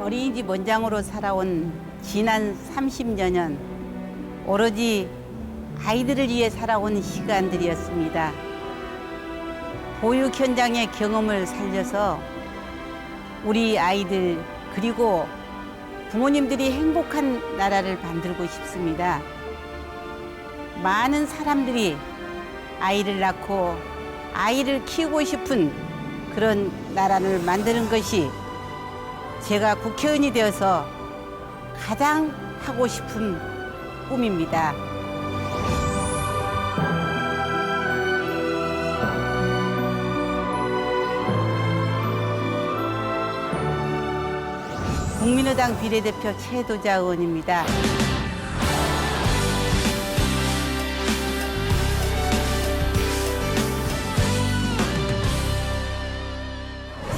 어린이집 원장으로 살아온 지난 30여 년, 오로지 아이들을 위해 살아온 시간들이었습니다. 보육 현장의 경험을 살려서 우리 아이들 그리고 부모님들이 행복한 나라를 만들고 싶습니다. 많은 사람들이 아이를 낳고 아이를 키우고 싶은 그런 나라를 만드는 것이 제가 국회의원이 되어서 가장 하고 싶은 꿈입니다. 국민의당 비례대표 최도자 의원입니다.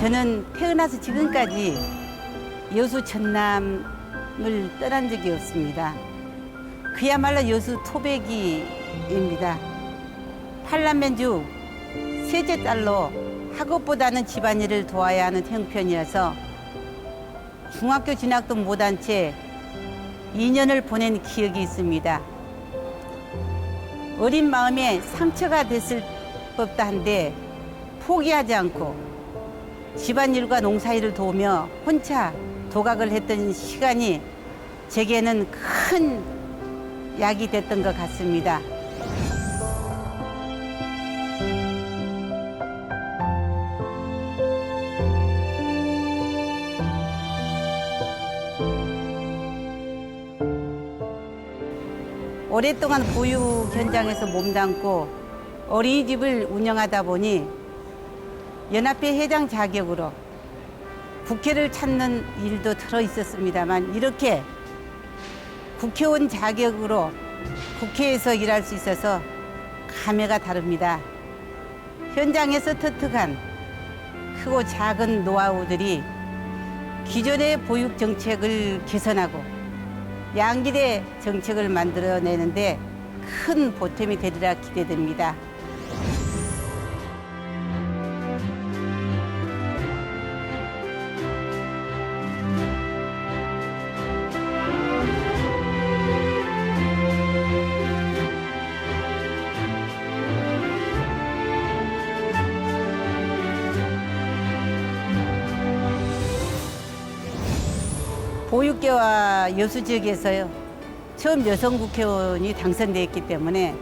저는 태어나서 지금까지 여수 전남을 떠난 적이 없습니다. 그야말로 여수 토백이입니다. 팔남매중 셋째 딸로 학업보다는 집안일을 도와야 하는 형편이어서 중학교 진학도 못한 채 2년을 보낸 기억이 있습니다. 어린 마음에 상처가 됐을 법도 한데 포기하지 않고 집안일과 농사일을 도우며 혼자 도각을 했던 시간이 제게는 큰 약이 됐던 것 같습니다. 오랫동안 보육 현장에서 몸담고 어린이집을 운영하다 보니 연합회 회장 자격으로 국회를 찾는 일도 들어 있었습니다만 이렇게 국회의원 자격으로 국회에서 일할 수 있어서 감회가 다릅니다. 현장에서 터득한 크고 작은 노하우들이 기존의 보육 정책을 개선하고 양질의 정책을 만들어내는데 큰 보탬이 되리라 기대됩니다. 보육계와 여수 지역에서요, 처음 여성 국회의원이 당선되었기 때문에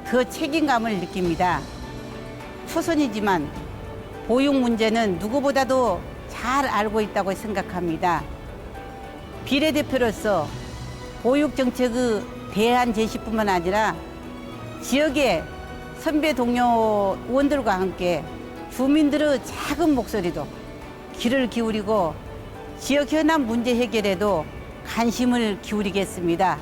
더 책임감을 느낍니다. 초선이지만 보육 문제는 누구보다도 잘 알고 있다고 생각합니다. 비례대표로서 보육 정책의 대안 제시뿐만 아니라 지역의 선배 동료 의원들과 함께 주민들의 작은 목소리도 귀를 기울이고 지역 현안 문제 해결에도 관심을 기울이겠습니다.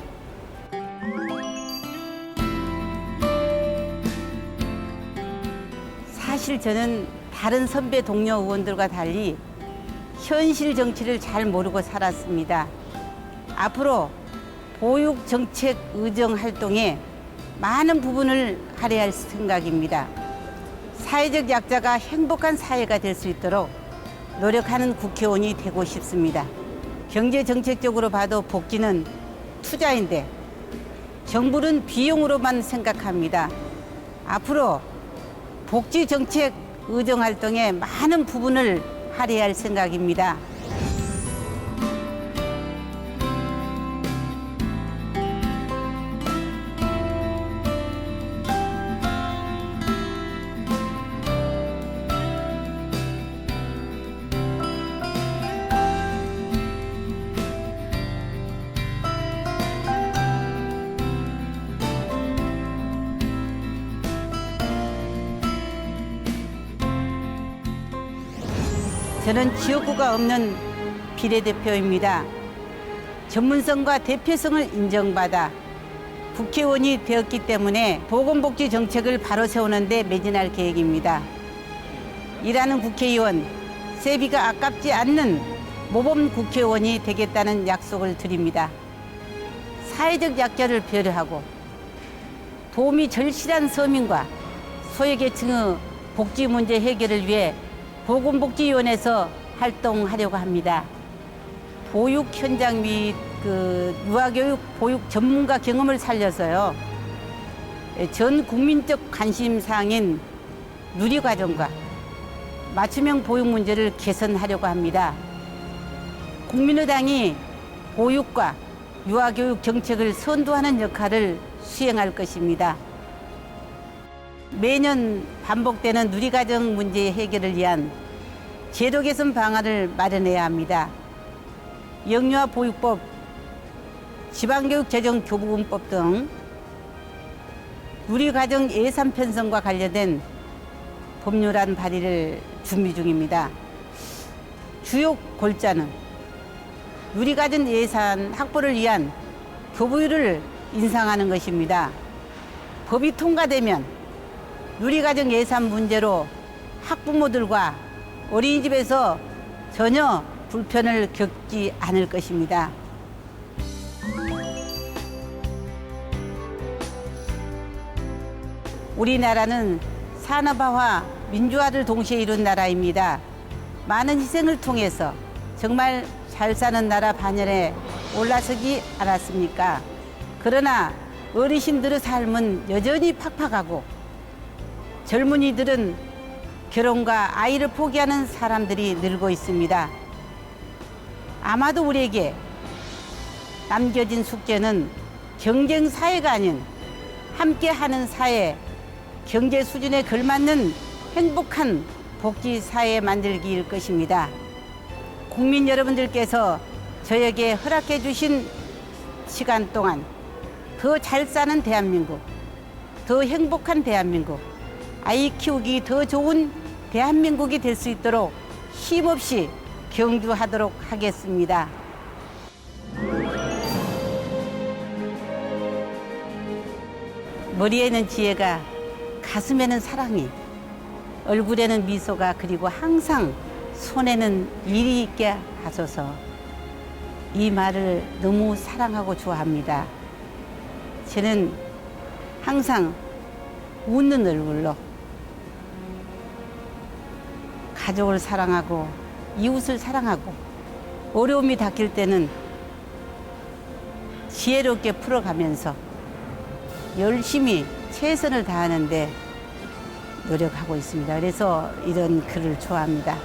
사실 저는 다른 선배 동료 의원들과 달리 현실 정치를 잘 모르고 살았습니다. 앞으로 보육 정책 의정 활동에 많은 부분을 할애할 생각입니다. 사회적 약자가 행복한 사회가 될 수 있도록 노력하는 국회의원이 되고 싶습니다. 경제 정책적으로 봐도 복지는 투자인데 정부는 비용으로만 생각합니다. 앞으로 복지 정책 의정 활동에 많은 부분을 할애할 생각입니다. 저는 지역구가 없는 비례대표입니다. 전문성과 대표성을 인정받아 국회의원이 되었기 때문에 보건복지 정책을 바로 세우는 데 매진할 계획입니다. 일하는 국회의원, 세비가 아깝지 않는 모범 국회의원이 되겠다는 약속을 드립니다. 사회적 약자를 배려하고 도움이 절실한 서민과 소외계층의 복지 문제 해결을 위해 보건복지위원회에서 활동하려고 합니다. 보육 현장 및 유아교육 보육 전문가 경험을 살려서요. 전 국민적 관심사항인 누리과정과 맞춤형 보육 문제를 개선하려고 합니다. 국민의당이 보육과 유아교육 정책을 선도하는 역할을 수행할 것입니다. 매년 반복되는 누리과정 문제 해결을 위한 제도 개선 방안을 마련해야 합니다. 영유아 보육법, 지방교육재정교부금법 등 누리과정 예산 편성과 관련된 법률안 발의를 준비 중입니다. 주요 골자는 누리과정 예산 확보를 위한 교부율을 인상하는 것입니다. 법이 통과되면 누리과정 예산 문제로 학부모들과 어린이집에서 전혀 불편을 겪지 않을 것입니다. 우리나라는 산업화와 민주화를 동시에 이룬 나라입니다. 많은 희생을 통해서 정말 잘 사는 나라 반열에 올라서지 않았습니까? 그러나 어르신들의 삶은 여전히 팍팍하고 젊은이들은 결혼과 아이를 포기하는 사람들이 늘고 있습니다. 아마도 우리에게 남겨진 숙제는 경쟁 사회가 아닌 함께하는 사회, 경제 수준에 걸맞는 행복한 복지 사회 만들기일 것입니다. 국민 여러분들께서 저에게 허락해 주신 시간 동안 더 잘 사는 대한민국, 더 행복한 대한민국, 아이 키우기 더 좋은 대한민국이 될 수 있도록 힘없이 경주하도록 하겠습니다. 머리에는 지혜가, 가슴에는 사랑이, 얼굴에는 미소가, 그리고 항상 손에는 일이 있게 하소서. 이 말을 너무 사랑하고 좋아합니다. 저는 항상 웃는 얼굴로 가족을 사랑하고 이웃을 사랑하고 어려움이 닥칠 때는 지혜롭게 풀어가면서 열심히 최선을 다하는데 노력하고 있습니다. 그래서 이런 글을 좋아합니다.